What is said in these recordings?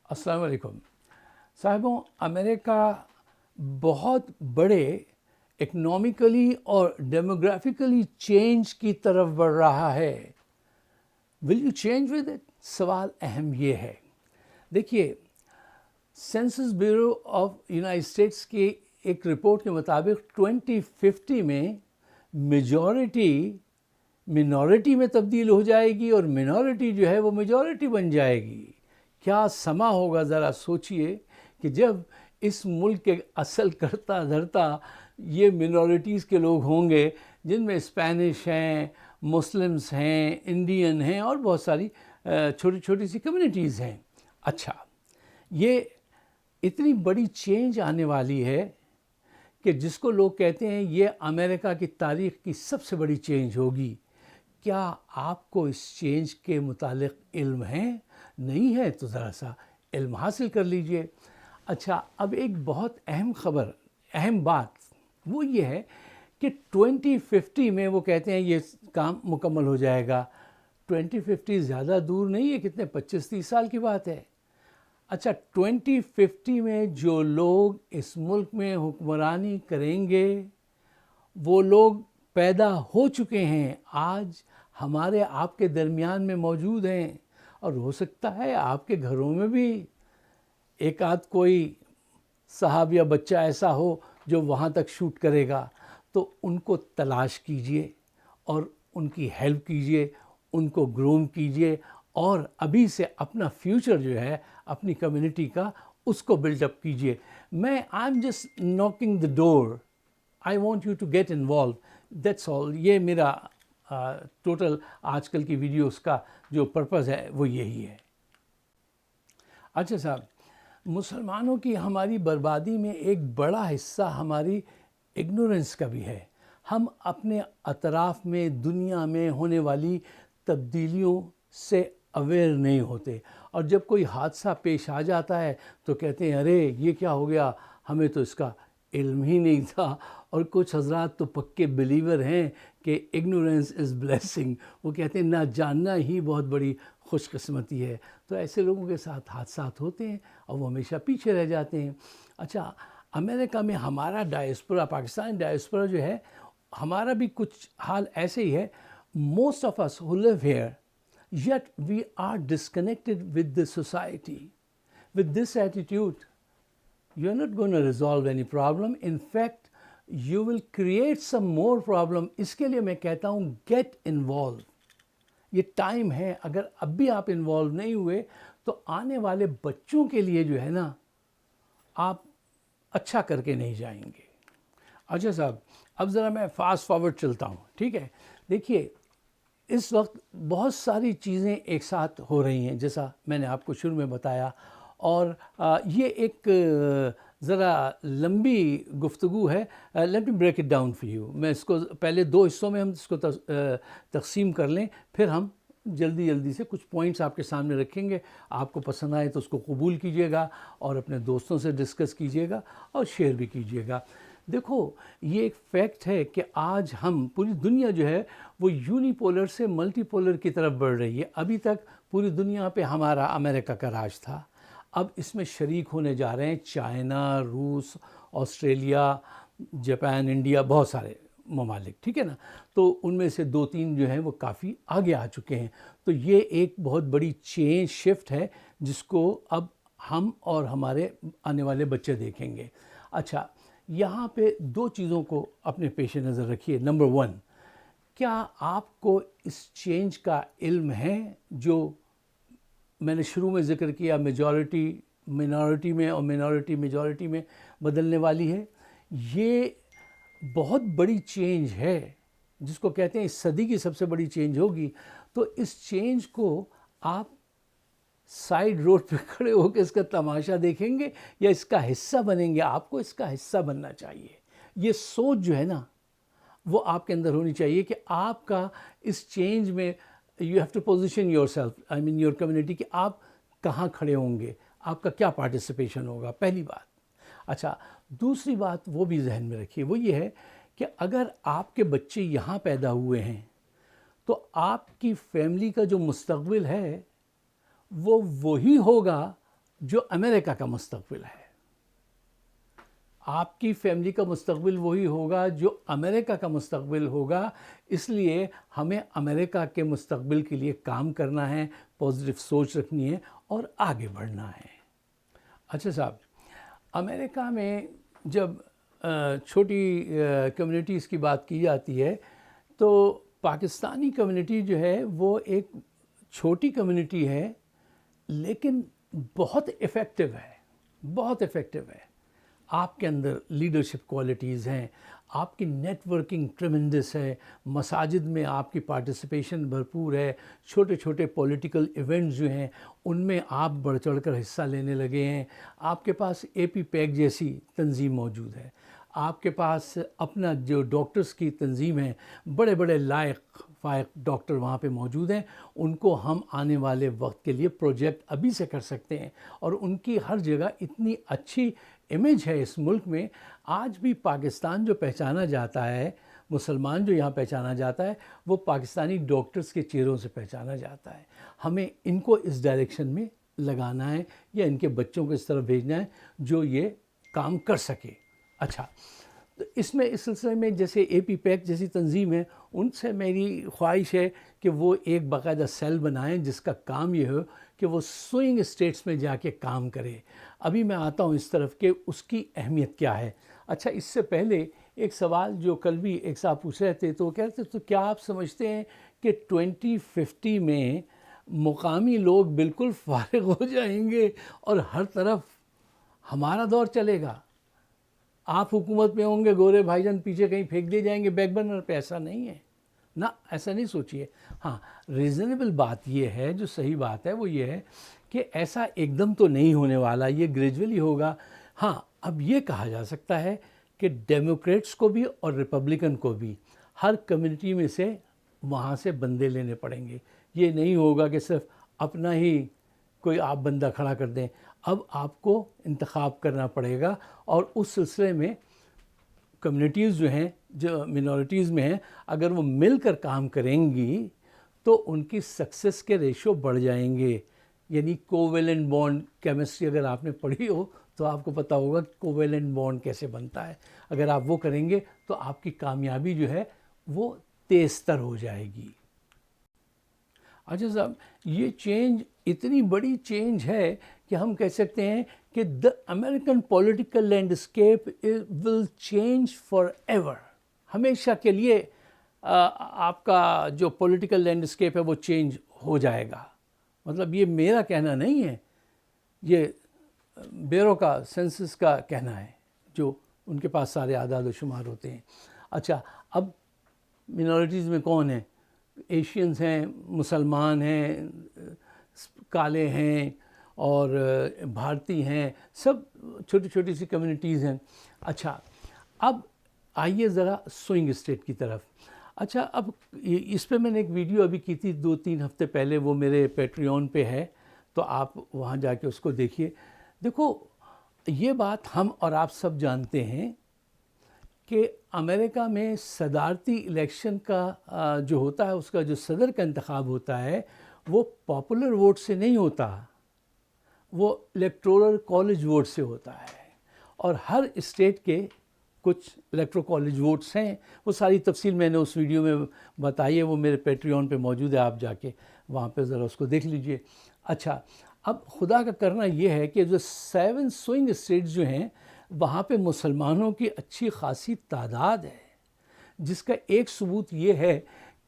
السلام علیکم صاحبوں، امریکہ بہت بڑے اکنامکلی اور ڈیموگرافیکلی چینج کی طرف بڑھ رہا ہے. Will you change with it? سوال اہم یہ ہے. دیکھیے، census bureau of United status کی ایک رپورٹ کے مطابق 2050 میں میجورٹی منورٹی میں تبدیل ہو جائے گی اور منورٹی جو ہے وہ میجورٹی بن جائے گی. کیا سما ہوگا، ذرا سوچئے کہ جب اس ملک کے اصل کرتا دھرتا یہ منورٹیز کے لوگ ہوں گے، جن میں اسپینش ہیں، مسلمز ہیں، انڈین ہیں اور بہت ساری چھوٹی چھوٹی سی کمیونٹیز ہیں. اچھا، یہ اتنی بڑی چینج آنے والی ہے کہ جس کو لوگ کہتے ہیں یہ امریکہ کی تاریخ کی سب سے بڑی چینج ہوگی. کیا آپ کو اس چینج کے متعلق علم ہے؟ نہیں ہے تو ذرا سا علم حاصل کر لیجئے. اچھا، اب ایک بہت اہم بات وہ یہ ہے کہ 2050 میں وہ کہتے ہیں یہ کام مکمل ہو جائے گا. 2050 زیادہ دور نہیں ہے، کتنے 25-30 سال کی بات ہے. اچھا، 2050 میں جو لوگ اس ملک میں حکمرانی کریں گے وہ لوگ پیدا ہو چکے ہیں، آج ہمارے آپ کے درمیان میں موجود ہیں، اور ہو سکتا ہے آپ کے گھروں میں بھی ایک آدھ کوئی صاحب یا بچہ ایسا ہو جو وہاں تک شوٹ کرے گا. تو ان کو تلاش کیجئے اور ان کی ہیلپ کیجئے، ان کو گروم کیجئے، اور ابھی سے اپنا فیوچر جو ہے اپنی کمیونٹی کا اس کو بلڈ اپ کیجئے. I am just knocking the door. I want you to get involved. That's all. یہ میرا ٹوٹل آج کل کی ویڈیوز کا جو پرپز ہے وہ یہی ہے. اچھا صاحب، مسلمانوں کی ہماری بربادی میں ایک بڑا حصہ ہماری اگنورنس کا بھی ہے. ہم اپنے اطراف میں دنیا میں ہونے والی تبدیلیوں سے اویئر نہیں ہوتے، اور جب کوئی حادثہ پیش آ جاتا ہے تو کہتے ہیں ارے یہ کیا ہو گیا، ہمیں تو اس کا علم ہی نہیں تھا. اور کچھ حضرات تو پکے بلیور ہیں کہ اگنورنس از بلیسنگ. وہ کہتے ہیں نہ جاننا ہی بہت بڑی خوش قسمتی ہے. تو ایسے لوگوں کے ساتھ حادثات ہوتے ہیں اور وہ ہمیشہ پیچھے رہ جاتے ہیں. اچھا، امریکہ میں ہمارا ڈائسپورا، پاکستان ڈائسپورا جو ہے، ہمارا بھی کچھ حال ایسے ہی ہے. Most of us who live here, yet we are disconnected with the society. With this attitude, you are not going to resolve any problem. In fact, you will create some more problem. اس کے لیے میں کہتا ہوں get involved. یہ time ہے. اگر اب بھی آپ انوالو نہیں ہوئے تو آنے والے بچوں کے لیے جو ہے نا، آپ اچھا کر کے نہیں جائیں گے. اچھا صاحب، اب ذرا میں فاسٹ فارورڈ چلتا ہوں، ٹھیک ہے. دیکھیے، اس وقت بہت ساری چیزیں ایک ساتھ ہو رہی ہیں جیسا میں نے آپ کو شروع میں بتایا، اور یہ ایک ذرا لمبی گفتگو ہے. Let me break it down for you. میں اس کو پہلے 2 حصوں میں ہم اس کو تقسیم کر لیں، پھر ہم جلدی سے کچھ پوائنٹس آپ کے سامنے رکھیں گے. آپ کو پسند آئے تو اس کو قبول کیجئے گا اور اپنے دوستوں سے ڈسکس کیجئے گا اور شیئر بھی کیجئے گا. دیکھو، یہ ایک فیکٹ ہے کہ آج ہم پوری دنیا جو ہے وہ یونی پولر سے ملٹی پولر کی طرف بڑھ رہی ہے. ابھی تک پوری دنیا پہ ہمارا امریکہ کا راج تھا. اب اس میں شریک ہونے جا رہے ہیں چائنا، روس، آسٹریلیا، جاپان، انڈیا، بہت سارے ممالک، ٹھیک ہے نا. تو ان میں سے 2-3 جو ہیں وہ کافی آگے آ چکے ہیں. تو یہ ایک بہت بڑی چینج شفٹ ہے جس کو اب ہم اور ہمارے آنے والے بچے دیکھیں گے. اچھا، یہاں پہ 2 چیزوں کو اپنے پیش نظر رکھیے. نمبر 1، کیا آپ کو اس چینج کا علم ہے جو میں نے شروع میں ذکر کیا، میجورٹی منورٹی میں اور منورٹی میجورٹی میں بدلنے والی ہے؟ یہ بہت بڑی چینج ہے جس کو کہتے ہیں اس صدی کی سب سے بڑی چینج ہوگی. تو اس چینج کو آپ سائیڈ روڈ پہ کھڑے ہو کے اس کا تماشا دیکھیں گے یا اس کا حصہ بنیں گے؟ آپ کو اس کا حصہ بننا چاہیے. یہ سوچ جو ہے نا وہ آپ کے اندر ہونی چاہیے کہ آپ کا اس چینج میں you have to position yourself, I mean your community, کہ آپ کہاں کھڑے ہوں گے، آپ کا کیا پارٹیسپیشن ہوگا، پہلی بات. اچھا، دوسری بات وہ بھی ذہن میں رکھیے، وہ یہ ہے کہ اگر آپ کے بچے یہاں پیدا ہوئے ہیں تو آپ کی فیملی کا جو مستقبل ہے وہ وہی ہوگا جو امریکہ کا مستقبل ہے. آپ کی فیملی کا مستقبل وہی ہوگا جو امریکہ کا مستقبل ہوگا. اس لیے ہمیں امریکہ کے مستقبل کے لیے کام کرنا ہے، پازیٹیو سوچ رکھنی ہے اور آگے بڑھنا ہے. اچھا صاحب، امریکہ میں جب چھوٹی کمیونٹیز کی بات کی جاتی ہے تو پاکستانی کمیونٹی جو ہے وہ ایک چھوٹی کمیونٹی ہے لیکن بہت افیکٹو ہے، بہت افیکٹو ہے. آپ کے اندر لیڈرشپ کوالٹیز ہیں، آپ کی نیٹ ورکنگ ٹریمنڈس ہے، مساجد میں آپ کی پارٹیسپیشن بھرپور ہے، چھوٹے چھوٹے پولیٹیکل ایونٹس جو ہیں ان میں آپ بڑھ چڑھ کر حصہ لینے لگے ہیں. آپ کے پاس اے پی پیک جیسی تنظیم موجود ہے، آپ کے پاس اپنا جو ڈاکٹرز کی تنظیم ہے، بڑے بڑے لائق فائق ڈاکٹر وہاں پہ موجود ہیں. ان کو ہم آنے والے وقت کے لیے پروجیکٹ ابھی سے کر سکتے ہیں اور ان کی ہر جگہ اتنی اچھی امیج ہے اس ملک میں. آج بھی پاکستان جو پہچانا جاتا ہے، مسلمان جو یہاں پہچانا جاتا ہے، وہ پاکستانی ڈاکٹرز کے چہروں سے پہچانا جاتا ہے. ہمیں ان کو اس ڈائریکشن میں لگانا ہے یا ان کے بچوں کو اس طرف بھیجنا ہے جو یہ کام کر سکے. اچھا، تو اس سلسلے میں جیسے اے پی پیک جیسی تنظیم ہے، ان سے میری خواہش ہے کہ وہ ایک باقاعدہ سیل بنائیں جس کا کام یہ ہو کہ وہ سوئنگ اسٹیٹس میں جا کے کام کرے. ابھی میں آتا ہوں اس طرف کہ اس کی اہمیت کیا ہے. اچھا، اس سے پہلے ایک سوال جو کل بھی ایک صاحب پوچھ رہے تھے، تو وہ کہہ رہے تھے تو کیا آپ سمجھتے ہیں کہ 2050 میں مقامی لوگ بالکل فارغ ہو جائیں گے اور ہر طرف ہمارا دور چلے گا؟ آپ حکومت میں ہوں گے، گورے بھائی جان پیچھے کہیں پھینک دیے جائیں گے بیک برنر پہ. ایسا نہیں ہے نا، ایسا نہیں سوچیے. ہاں، ریزنیبل بات یہ ہے، جو صحیح بات ہے وہ یہ ہے کہ ایسا ایک دم تو نہیں ہونے والا، یہ گریجولی ہوگا. ہاں، اب یہ کہا جا سکتا ہے کہ ڈیموکریٹس کو بھی اور ریپبلکن کو بھی ہر کمیونٹی میں سے وہاں سے بندے لینے پڑیں گے. یہ نہیں ہوگا کہ صرف اپنا ہی کوئی آپ بندہ کھڑا کر دیں. اب آپ کو انتخاب کرنا پڑے گا اور اس سلسلے میں کمیونٹیز جو ہیں، جو منورٹیز میں ہیں، اگر وہ مل کر کام کریں گی تو ان کی سکسس کے ریشو بڑھ جائیں گے. یعنی کوویلنٹ بانڈ کیمسٹری اگر آپ نے پڑھی ہو تو آپ کو پتہ ہوگا کہ کوویلنٹ بانڈ کیسے بنتا ہے. اگر آپ وہ کریں گے تو آپ کی کامیابی جو ہے وہ تیز تر ہو جائے گی. اچھا صاحب، یہ چینج اتنی بڑی چینج ہے کہ ہم کہہ سکتے ہیں کہ the American political landscape will change forever. ہمیشہ کے لیے آپ کا جو پولیٹیکل لینڈسکیپ ہے وہ چینج ہو جائے گا. مطلب یہ میرا کہنا نہیں ہے، یہ بیورو کا سینسس کا کہنا ہے جو ان کے پاس سارے اعداد و شمار ہوتے ہیں. اچھا، اب منورٹیز میں کون ہیں؟ ایشینز ہیں، مسلمان ہیں، کالے ہیں اور بھارتی ہیں، سب چھوٹی چھوٹی سی کمیونٹیز ہیں. اچھا، اب آئیے ذرا سوئنگ اسٹیٹ کی طرف. اچھا، اب اس پہ میں نے ایک ویڈیو ابھی کی تھی 2-3 ہفتے پہلے، وہ میرے پیٹریون پہ ہے تو آپ وہاں جا کے اس کو دیکھیے. دیکھو، یہ بات ہم اور آپ سب جانتے ہیں کہ امریکہ میں صدارتی الیکشن کا جو ہوتا ہے، اس کا جو صدر کا انتخاب ہوتا ہے وہ پاپولر ووٹ سے نہیں ہوتا، وہ الیکٹورل کالج ووٹ سے ہوتا ہے. اور ہر اسٹیٹ کے کچھ الیکٹرو کالج ووٹس ہیں. وہ ساری تفصیل میں نے اس ویڈیو میں بتائی ہے، وہ میرے پیٹریون پہ موجود ہے، آپ جا کے وہاں پہ ذرا اس کو دیکھ لیجئے. اچھا، اب خدا کا کرنا یہ ہے کہ جو 7 سوئنگ اسٹیٹس جو ہیں وہاں پہ مسلمانوں کی اچھی خاصی تعداد ہے، جس کا ایک ثبوت یہ ہے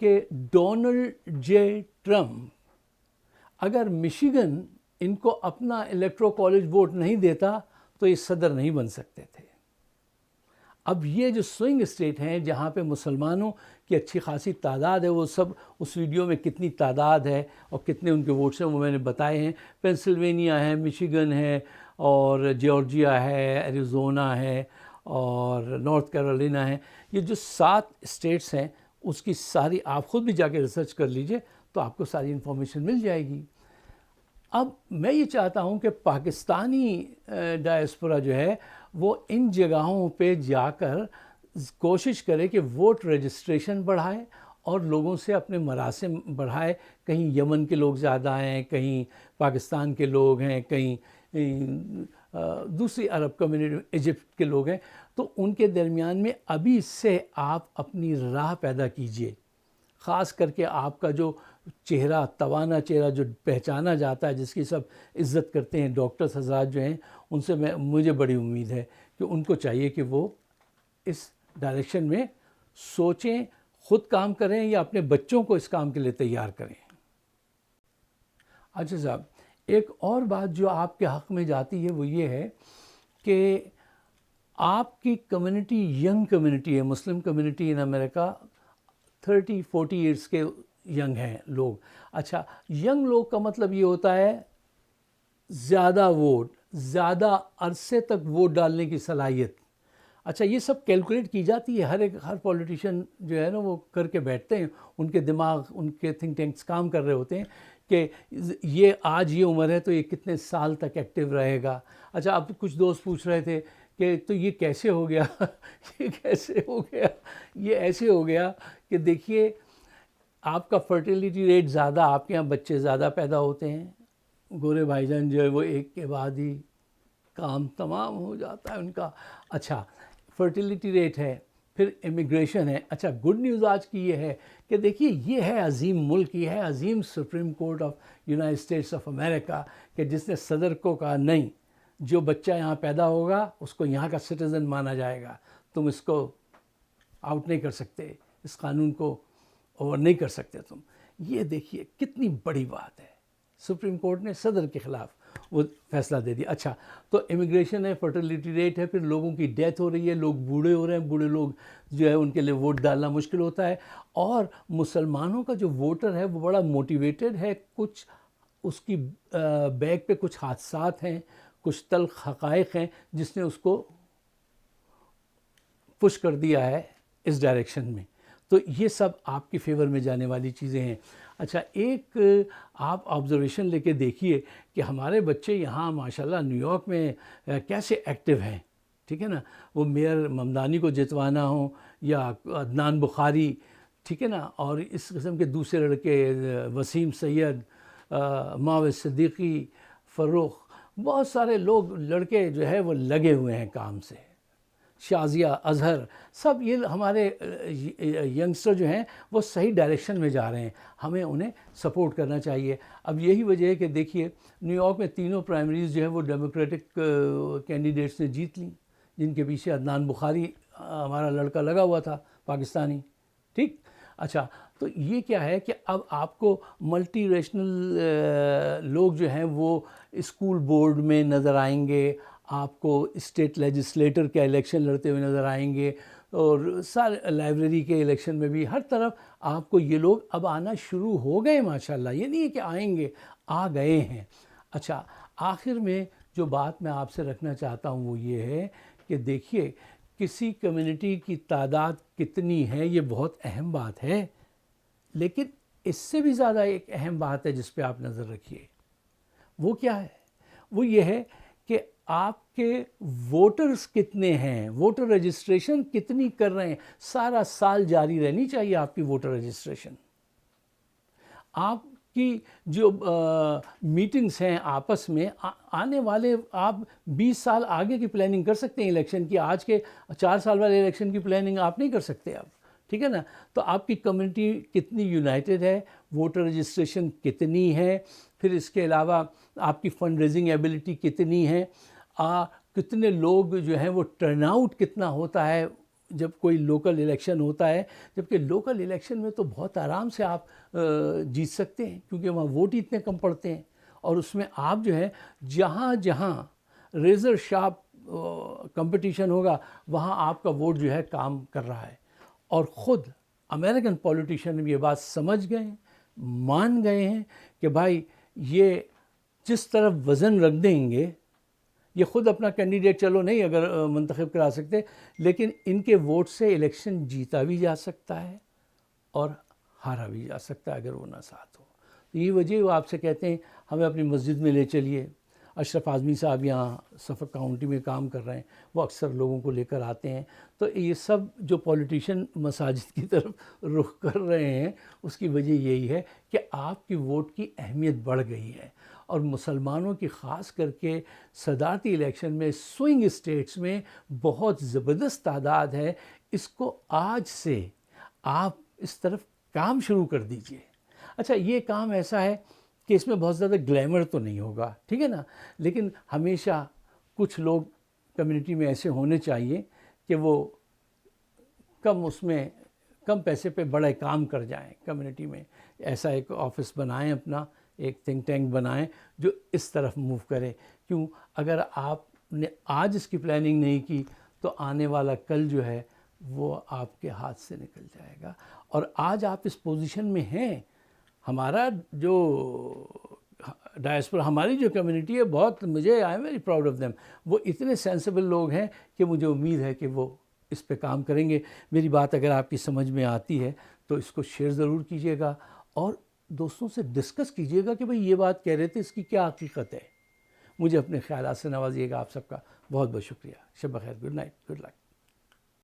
کہ ڈونلڈ جے ٹرمپ اگر مشیگن ان کو اپنا الیکٹرو کالج ووٹ نہیں دیتا تو یہ صدر نہیں بن سکتے تھے. اب یہ جو سوئنگ اسٹیٹ ہیں جہاں پہ مسلمانوں کی اچھی خاصی تعداد ہے، وہ سب اس ویڈیو میں کتنی تعداد ہے اور کتنے ان کے ووٹس ہیں وہ میں نے بتائے ہیں. پینسلوینیا ہے، مشیگن ہے اور جارجیا ہے، ایریزونا ہے اور نارتھ کیرولینا ہے. یہ جو 7 اسٹیٹس ہیں اس کی ساری آپ خود بھی جا کے ریسرچ کر لیجئے تو آپ کو ساری انفارمیشن مل جائے گی. اب میں یہ چاہتا ہوں کہ پاکستانی ڈائسپورا جو ہے وہ ان جگہوں پہ جا کر کوشش کرے کہ ووٹ رجسٹریشن بڑھائے اور لوگوں سے اپنے مراسم بڑھائے. کہیں یمن کے لوگ زیادہ ہیں، کہیں پاکستان کے لوگ ہیں، کہیں دوسری عرب کمیونٹی ایجپٹ کے لوگ ہیں، تو ان کے درمیان میں ابھی سے آپ اپنی راہ پیدا کیجئے. خاص کر کے آپ کا جو چہرہ، توانا چہرہ جو پہچانا جاتا ہے، جس کی سب عزت کرتے ہیں، ڈاکٹرز حضرات جو ہیں، ان سے مجھے بڑی امید ہے کہ ان کو چاہیے کہ وہ اس ڈائریکشن میں سوچیں، خود کام کریں یا اپنے بچوں کو اس کام کے لیے تیار کریں. اچھا صاحب، ایک اور بات جو آپ کے حق میں جاتی ہے وہ یہ ہے کہ آپ کی کمیونٹی ینگ کمیونٹی ہے، مسلم کمیونٹی ان امریکہ 30-40 ایئرس کے ینگ ہیں لوگ. اچھا، ینگ لوگ کا مطلب یہ ہوتا ہے زیادہ ووٹ، زیادہ عرصے تک ووٹ ڈالنے کی صلاحیت. اچھا، یہ سب کیلکولیٹ کی جاتی ہے، ہر پولیٹیشین جو ہے نا وہ کر کے بیٹھتے ہیں، ان کے دماغ، ان کے تھنک ٹینکس کام کر رہے ہوتے ہیں کہ یہ آج یہ عمر ہے تو یہ کتنے سال تک ایکٹیو رہے گا. اچھا، اب کچھ دوست پوچھ رہے تھے کہ تو یہ کیسے ہو گیا یہ کیسے ہو گیا؟ یہ ایسے ہو گیا کہ دیکھیے، آپ کا فرٹیلیٹی ریٹ زیادہ، آپ کے یہاں بچے زیادہ پیدا ہوتے ہیں. گورے بھائی جان جو ہے وہ ایک کے بعد ہی کام تمام ہو جاتا ہے ان کا. اچھا، فرٹیلیٹی ریٹ ہے، پھر امیگریشن ہے. اچھا، گڈ نیوز آج کی یہ ہے کہ دیکھیے، یہ ہے عظیم ملک، یہ ہے عظیم supreme court of United States of امریکہ، کہ جس نے صدر کو کہا نہیں، جو بچہ یہاں پیدا ہوگا اس کو یہاں کا سٹیزن مانا جائے گا، تم اس کو آؤٹ نہیں کر سکتے، اس قانون کو اوور نہیں کر سکتے تم. یہ دیکھیے کتنی بڑی بات ہے، سپریم کورٹ نے صدر کے خلاف وہ فیصلہ دے دیا. اچھا، تو امیگریشن ہے، فرٹیلیٹی ریٹ ہے، پھر لوگوں کی ڈیتھ ہو رہی ہے، لوگ بوڑھے ہو رہے ہیں، بوڑھے لوگ جو ہے ان کے لیے ووٹ ڈالنا مشکل ہوتا ہے. اور مسلمانوں کا جو ووٹر ہے وہ بڑا موٹیویٹڈ ہے. کچھ اس کی بیک پہ کچھ حادثات ہیں، کچھ تلخ حقائق ہیں جس نے اس کو پش کر دیا ہے اس ڈائریکشن میں. تو یہ سب آپ کی فیور میں جانے والی چیزیں ہیں. اچھا، ایک آپ آبزرویشن لے کے دیکھیے کہ ہمارے بچے یہاں ماشاءاللہ نیو یارک میں کیسے ایکٹیو ہیں. ٹھیک ہے نا، وہ میئر ممدانی کو جتوانا ہو یا عدنان بخاری، ٹھیک ہے نا، اور اس قسم کے دوسرے لڑکے، وسیم سید، معاوض صدیقی، فروخ، بہت سارے لوگ، لڑکے جو ہے وہ لگے ہوئے ہیں کام سے. شازیہ، اظہر، سب یہ ہمارے ینگسٹر جو ہیں وہ صحیح ڈائریکشن میں جا رہے ہیں، ہمیں انہیں سپورٹ کرنا چاہیے. اب یہی وجہ ہے کہ دیکھیے، نیو یارک میں تینوں پرائمریز جو ہے وہ ڈیموکریٹک کینڈیڈیٹس نے جیت لیں، جن کے پیچھے عدنان بخاری ہمارا لڑکا لگا ہوا تھا، پاکستانی. ٹھیک. اچھا، تو یہ کیا ہے کہ اب آپ کو ملٹی ریشنل لوگ جو ہیں وہ اسکول بورڈ میں نظر آئیں گے، آپ کو اسٹیٹ لیجسلیٹر کے الیکشن لڑتے ہوئے نظر آئیں گے، اور سارے لائبریری کے الیکشن میں بھی، ہر طرف آپ کو یہ لوگ اب آنا شروع ہو گئے ماشاءاللہ. یہ نہیں ہے کہ آئیں گے، آ گئے ہیں. اچھا، آخر میں جو بات میں آپ سے رکھنا چاہتا ہوں وہ یہ ہے کہ دیکھیے، کسی کمیونٹی کی تعداد کتنی ہے یہ بہت اہم بات ہے، لیکن اس سے بھی زیادہ ایک اہم بات ہے جس پہ آپ نظر رکھیے. وہ کیا ہے؟ وہ یہ ہے کہ آپ کے ووٹرز کتنے ہیں، ووٹر رجسٹریشن کتنی کر رہے ہیں. سارا سال جاری رہنی چاہیے آپ کی ووٹر رجسٹریشن. آپ کی جو میٹنگز ہیں آپس میں آنے والے، آپ 20 سال آگے کی پلاننگ کر سکتے ہیں الیکشن کی. آج کے 4 سال والے الیکشن کی پلاننگ آپ نہیں کر سکتے اب. ٹھیک ہے نا. تو آپ کی کمیونٹی کتنی یونائٹڈ ہے، ووٹر رجسٹریشن کتنی ہے، پھر اس کے علاوہ آپ کی فنڈ ریزنگ ایبلٹی کتنی ہے، کتنے لوگ جو ہیں وہ ٹرن آؤٹ کتنا ہوتا ہے جب کوئی لوکل الیکشن ہوتا ہے. جبکہ لوکل الیکشن میں تو بہت آرام سے آپ جیت سکتے ہیں، کیونکہ وہاں ووٹ ہی اتنے کم پڑتے ہیں، اور اس میں آپ جو ہے جہاں جہاں ریزر شارپ کمپٹیشن ہوگا وہاں آپ کا ووٹ جو ہے کام کر رہا ہے. اور خود امریکن پولیٹیشین بھی یہ بات سمجھ گئے ہیں، مان گئے ہیں کہ بھائی یہ جس طرف وزن رکھ دیں گے، یہ خود اپنا کینڈیڈیٹ چلو نہیں اگر منتخب کرا سکتے، لیکن ان کے ووٹ سے الیکشن جیتا بھی جا سکتا ہے اور ہارا بھی جا سکتا ہے اگر وہ نہ ساتھ ہو. تو یہ وجہ وہ آپ سے کہتے ہیں ہمیں اپنی مسجد میں لے چلیے. اشرف اعظمی صاحب یہاں سفک کاؤنٹی میں کام کر رہے ہیں، وہ اکثر لوگوں کو لے کر آتے ہیں. تو یہ سب جو پولیٹیشین مساجد کی طرف رخ کر رہے ہیں، اس کی وجہ یہی ہے کہ آپ کی ووٹ کی اہمیت بڑھ گئی ہے. اور مسلمانوں کی خاص کر کے صدارتی الیکشن میں سوئنگ اسٹیٹس میں بہت زبردست تعداد ہے. اس کو آج سے آپ اس طرف کام شروع کر دیجئے. اچھا یہ کام ایسا ہے کہ اس میں بہت زیادہ گلیمر تو نہیں ہوگا, ٹھیک ہے نا, لیکن ہمیشہ کچھ لوگ کمیونٹی میں ایسے ہونے چاہیے کہ وہ کم پیسے پہ بڑے کام کر جائیں کمیونٹی میں. ایسا ایک آفس بنائیں, اپنا ایک تھنک ٹینک بنائیں جو اس طرف موو کرے. کیوں, اگر آپ نے آج اس کی پلاننگ نہیں کی تو آنے والا کل جو ہے وہ آپ کے ہاتھ سے نکل جائے گا. اور آج آپ اس پوزیشن میں ہیں. ہمارا جو ڈائسپورا, ہماری جو کمیونٹی ہے, بہت مجھے I am very proud of them. وہ اتنے سینسیبل لوگ ہیں کہ مجھے امید ہے کہ وہ اس پہ کام کریں گے. میری بات اگر آپ کی سمجھ میں آتی ہے تو اس کو شیئر ضرور کیجیے گا, اور دوستوں سے ڈسکس کیجیے گا کہ بھئی یہ بات کہہ رہے تھے, اس کی کیا حقیقت ہے. مجھے اپنے خیالات سے نوازیے گا. آپ سب کا بہت بہت شکریہ. شب بخیر. Good night. Good luck.